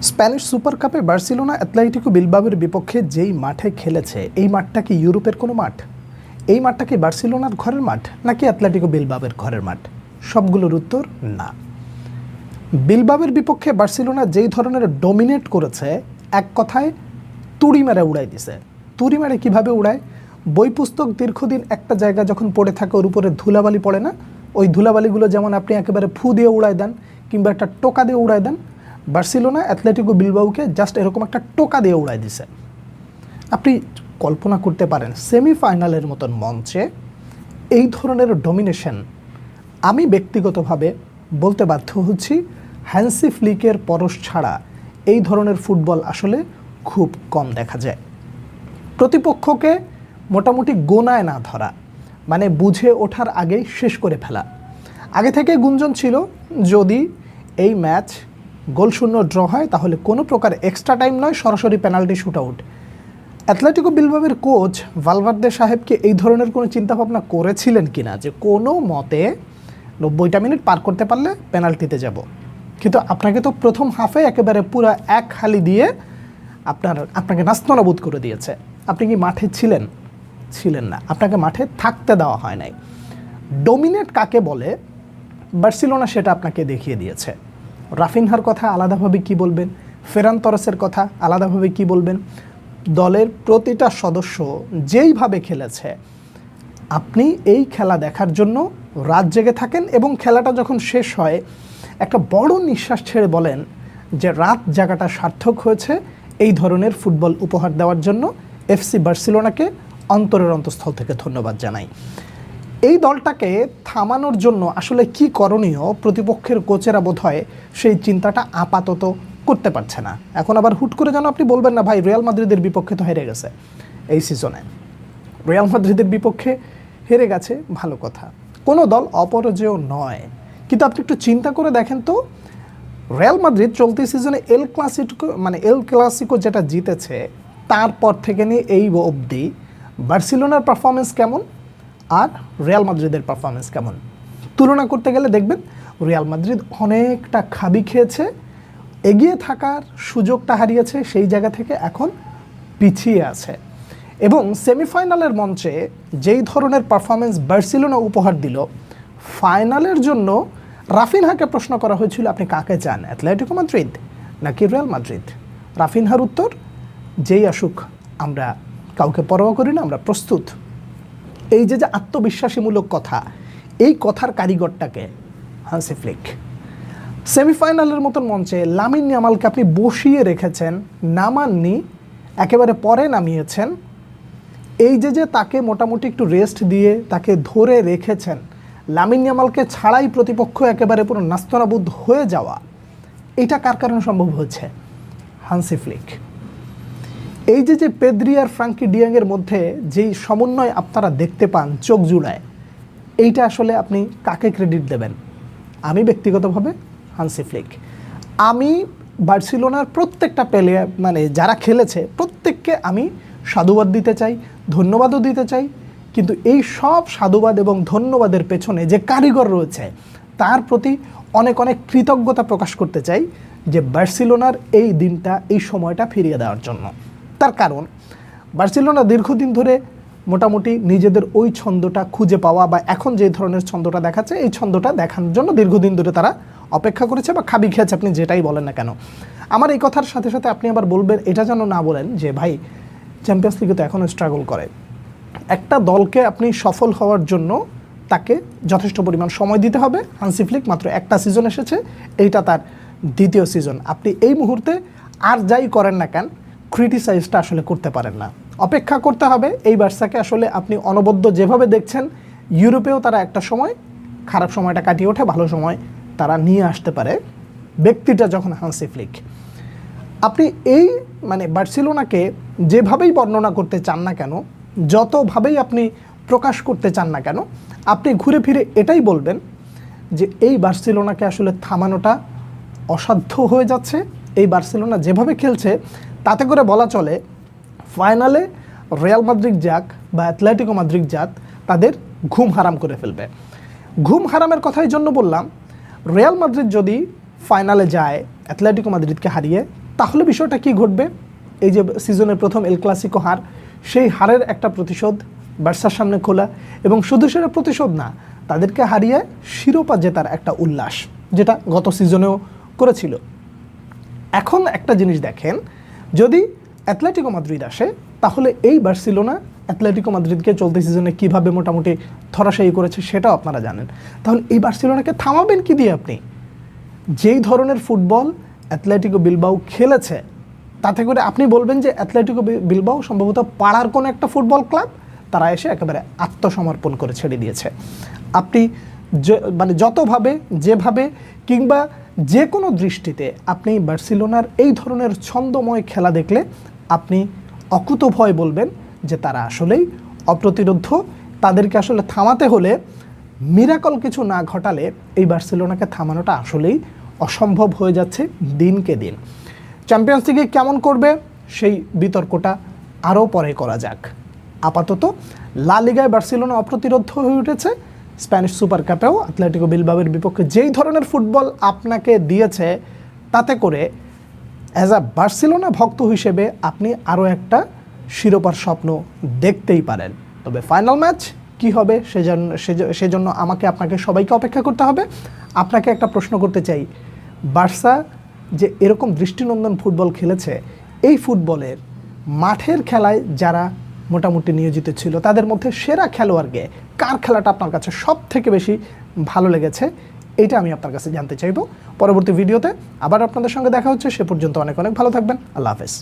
Spanish super কাপে Barcelona Atletico বিলবাওয়ের বিপক্ষে যেই মাঠে খেলেছে, এই মাঠটা কি ইউরোপের কোনো মাঠ? এই মাঠটা কি বার্সেলোনার ঘরের মাঠ নাকি অ্যাথলেটিকো বিলবাওয়ের ঘরের মাঠ? সবগুলোর উত্তর না। বিলবাওয়ের বিপক্ষে বার্সেলোনা যেই ধরনের ডমিনেট করেছে, এক কথায় তুড়ি মেরে উড়াই দিছে। তুড়ি মেরে কীভাবে উড়ায়? বই পুস্তক দীর্ঘদিন একটা জায়গা যখন পড়ে থাকে, ওর উপরে ধুলাবালি পড়ে না, ওই ধুলাবালিগুলো যেমন আপনি একেবারে ফু দিয়ে উড়াই দেন কিংবা একটা টোকা দিয়ে উড়াই দেন, বার্সেলোনা অ্যাথলেটিকো বিলবাওকে জাস্ট এরকম একটা টোকা দিয়ে উড়াই দিছে। আপনি কল্পনা করতে পারেন সেমিফাইনালের মতন মঞ্চে এই ধরনের ডমিনেশন। আমি ব্যক্তিগতভাবে বলতে বাধ্য হচ্ছি, হ্যান্সি ফ্লিকের পরশ ছাড়া এই ধরনের ফুটবল আসলে খুব কম দেখা যায়। প্রতিপক্ষকে মোটামুটি গোনায় না ধরা, মানে বুঝে ওঠার আগেই শেষ করে ফেলা। আগে থেকে গুঞ্জন ছিল যদি এই ম্যাচ গোলশূন্য ড্র হয় তাহলে কোনো প্রকার এক্সট্রা টাইম নয়, সরাসরি পেনাল্টি শুট আউট। অ্যাথলেটিকো বিলবাওয়ের কোচ ভালভার্দে সাহেবকে এই ধরনের কোনো চিন্তাভাবনা করেছিলেন কিনা যে কোনো মতে 90টা মিনিট পার করতে পারলে পেনাল্টিতে যাব? কিন্তু আপনাকে তো প্রথম হাফে একেবারে পুরো এক হালি দিয়ে আপনাকে নাস্তানাবুদ করে দিয়েছে। আপনি কি মাঠে ছিলেন? ছিলেন না। আপনাকে মাঠে থাকতে দেওয়া হয় নাই। ডমিনেট কাকে বলে বার্সেলোনা সেটা আপনাকে দেখিয়ে দিয়েছে। রাফিনহার কথা আলাদাভাবে কি বলবেন, ফেরান তরেসের কথা আলাদাভাবে কি বলবেন, দলের প্রতিটা সদস্য যেইভাবে খেলেছে, আপনি এই খেলা দেখার জন্য রাত জেগে থাকেন এবং খেলাটা যখন শেষ হয় একটা বড় নিঃশ্বাস ছেড়ে বলেন যে রাত জাগাটা সার্থক হয়েছে। এই ধরনের ফুটবল উপহার দেওয়ার জন্য এফসি বার্সেলোনাকে অন্তরের অন্তঃস্থল থেকে ধন্যবাদ জানাই। এই দলটাকে থামানোর জন্য আসলে কি করণীয়, প্রতিপক্ষের কোচেরা বোধহয় সেই চিন্তাটা আপাতত করতে পারছে না। এখন আবার হুট করে যেন আপনি বলবেন না, ভাই রিয়াল মাদ্রিদের বিপক্ষে তো হেরে গেছে এই সিজনে। রিয়াল মাদ্রিদের বিপক্ষে হেরে গেছে, ভালো কথা, কোনো দল অপরাজেয় নয়। কিন্তু আপনি একটু চিন্তা করে দেখেন তো, রিয়াল মাদ্রিদ চলতি সিজনে এল ক্লাসিকো যেটা জিতেছে, তারপর থেকে নিয়ে এই অবধি বার্সেলোনার পারফরমেন্স কেমন আর রিয়াল মাদ্রিদের পারফরমেন্স কেমন তুলনা করতে গেলে দেখবেন রিয়াল মাদ্রিদ অনেকটা খাবি খেয়েছে, এগিয়ে থাকার সুযোগটা হারিয়েছে, সেই জায়গা থেকে এখন পিছিয়ে আছে। এবং সেমিফাইনালের মঞ্চে যেই ধরনের পারফরমেন্স বার্সেলোনা উপহার দিল, ফাইনালের জন্য রাফিনহাকে প্রশ্ন করা হয়েছিল আপনি কাকে চান, অ্যাথলেটিকো মাদ্রিদ নাকি রিয়াল মাদ্রিদ? রাফিনহার উত্তর, যেই আসুক আমরা কাউকে পরোয়া করি না, আমরা প্রস্তুত। এই যে আত্মবিশ্বাসীমূলক কথা, এই কথার কারিগরটাকে হান্সি ফ্লিক। সেমিফাইনালের মতন মঞ্চে লামিন ইয়ামালকে আপনি বসিয়ে রেখেছেন, নামাননি, একেবারে পরে নামিয়েছেন। এই যে তাকে মোটামুটি একটু রেস্ট দিয়ে তাকে ধরে রেখেছেন, লামিন ইয়ামালকে ছাড়াই প্রতিপক্ষ একেবারে পুরো নাস্তানাবুদ হয়ে যাওয়া, এটা কার কারণে সম্ভব হয়েছে? Hansi Flick. এই যে পেদ্রি আর ফ্রাঙ্কি ডিয়াংয়ের মধ্যে যেই সমন্বয় আপনারা দেখতে পান চোখ জুড়ায়, এইটা আসলে আপনি কাকে ক্রেডিট দেবেন? আমি ব্যক্তিগতভাবে হান্সি ফ্লিক। আমি বার্সেলোনার প্রত্যেকটা প্লেয়ার, মানে যারা খেলেছে প্রত্যেককে আমি সাধুবাদ দিতে চাই, ধন্যবাদও দিতে চাই। কিন্তু এই সব সাধুবাদ এবং ধন্যবাদের পেছনে যে কারিগর রয়েছে তার প্রতি অনেক অনেক কৃতজ্ঞতা প্রকাশ করতে চাই, যে বার্সেলোনার এই দিনটা, এই সময়টা ফিরিয়ে দেওয়ার জন্য। তার কারণ বার্সেলোনা দীর্ঘদিন ধরে মোটামুটি নিজেদের ওই ছন্দটা খুঁজে পাওয়া বা এখন যে ধরনের ছন্দটা দেখাচ্ছে, এই ছন্দটা দেখানোর জন্য দীর্ঘদিন ধরে তারা অপেক্ষা করেছে বা খাবি খেয়েছে, আপনি যেটাই বলেন না কেন। আমার এই কথার সাথে সাথে আপনি আবার বলবেন, এটা যেন না বলেন যে ভাই চ্যাম্পিয়ন্স লিগে তো এখনও স্ট্রাগল করে। একটা দলকে আপনি সফল হওয়ার জন্য তাকে যথেষ্ট পরিমাণ সময় দিতে হবে। হান্সি ফ্লিক মাত্র একটা সিজন এসেছে, এইটা তার দ্বিতীয় সিজন। আপনি এই মুহূর্তে আর যাই করেন না কেন ক্রিটিসাইজটা আসলে করতে পারেন না, অপেক্ষা করতে হবে। এই বার্সাকে আসলে আপনি অনবদ্য যেভাবে দেখছেন, ইউরোপেও তারা একটা সময় খারাপ সময়টা কাটিয়ে ওঠে, ভালো সময় তারা নিয়ে আসতে পারে, ব্যক্তিটা যখন হান্সি ফ্লিক। আপনি এই বার্সেলোনাকে যেভাবেই বর্ণনা করতে চান না কেন, যতভাবেই আপনি প্রকাশ করতে চান না কেন, আপনি ঘুরে ফিরে এটাই বলবেন যে এই বার্সেলোনাকে আসলে থামানোটা অসাধ্য হয়ে যাচ্ছে। এই বার্সেলোনা যেভাবে খেলছে তাতে করে বলা চলে ফাইনালে রিয়াল মাদ্রিদ যাক বা অ্যাথলেটিকো মাদ্রিদ যাক, তাদের ঘুম হারাম করে ফেলবে। ঘুম হারামের কথাই জন্য বললাম, রিয়াল মাদ্রিদ যদি ফাইনালে যায় অ্যাথলেটিকো মাদ্রিদকে হারিয়ে, তাহলে বিষয়টা কি ঘটবে? এই যে সিজনের প্রথম এল ক্লাসিকো হার, সেই হারের একটা প্রতিশোধ বার্সার সামনে খোলা, এবং শুধু সেটা প্রতিশোধ না, তাদেরকে হারিয়ে শিরোপা জেতার একটা উল্লাস, যেটা গত সিজনেও করেছিল। এখন একটা জিনিস দেখেন, যদি অ্যাটলেটিকো মাদ্রিদ আসে, তাহলে এই বার্সেলোনা অ্যাটলেটিকো মাদ্রিদকে চলতি সিজনে কীভাবে মোটামুটি ধরাশায়ী করেছে সেটাও আপনারা জানেন। তাহলে এই বার্সেলোনাকে থামাবেন কি দিয়ে আপনি? যেই ধরনের ফুটবল অ্যাটলেটিকো বিলবাও খেলেছে, তাতে করে আপনি বলবেন যে অ্যাটলেটিকো বিলবাও সম্ভবত পাড়ার কোনো একটা ফুটবল ক্লাব, তারা এসে একেবারে আত্মসমর্পণ করে ছেড়ে দিয়েছে। আপনি মানে যতভাবে, যেভাবে, কিংবা যে কোনো দৃষ্টিতে আপনি বার্সেলোনার এই ধরনের ছন্দময় খেলা দেখলে আপনি অকুতভয় বলবেন যে তারা আসলেই অপ্রতিরোধ্য। তাদেরকে আসলে থামাতে হলে মিরাকল কিছু না ঘটালে এই বার্সেলোনাকে থামানোটা আসলেই অসম্ভব হয়ে যাচ্ছে দিনকে দিন। চ্যাম্পিয়ন্স লিগে কেমন করবে সেই বিতর্কটা আরও পরে করা যাক। আপাতত লা লিগায় বার্সেলোনা অপ্রতিরোধ্য হয়ে উঠেছে। স্প্যানিশ সুপার কাপেও অ্যাটলেটিকো বিলবাওয়ের বিপক্ষে যেই ধরনের ফুটবল আপনাকে দিয়েছে, তাতে করে অ্যাজ আ বার্সেলোনা ভক্ত হিসেবে আপনি আরও একটা শিরোপার স্বপ্ন দেখতেই পারেন। তবে ফাইনাল ম্যাচ কি হবে সেজন্য আমাকে আপনাকে সবাইকে অপেক্ষা করতে হবে। আপনাকে একটা প্রশ্ন করতে চাই, বার্সা যে এরকম দৃষ্টিনন্দন ফুটবল খেলেছে, এই ফুটবলের মাঠের খেলায় যারা মোটামুটি নিয়োজিত ছিল, তাদের মধ্যে সেরা খেলোয়াড়কে কার খেলাটা আপনার কাছে সব থেকে বেশি ভালো লেগেছে, এটা আমি আপনার কাছে জানতে চাইব। পরবর্তী ভিডিওতে আবার আপনাদের সঙ্গে দেখা হচ্ছে। সে পর্যন্ত অনেক অনেক ভালো থাকবেন। আল্লাহ হাফেজ।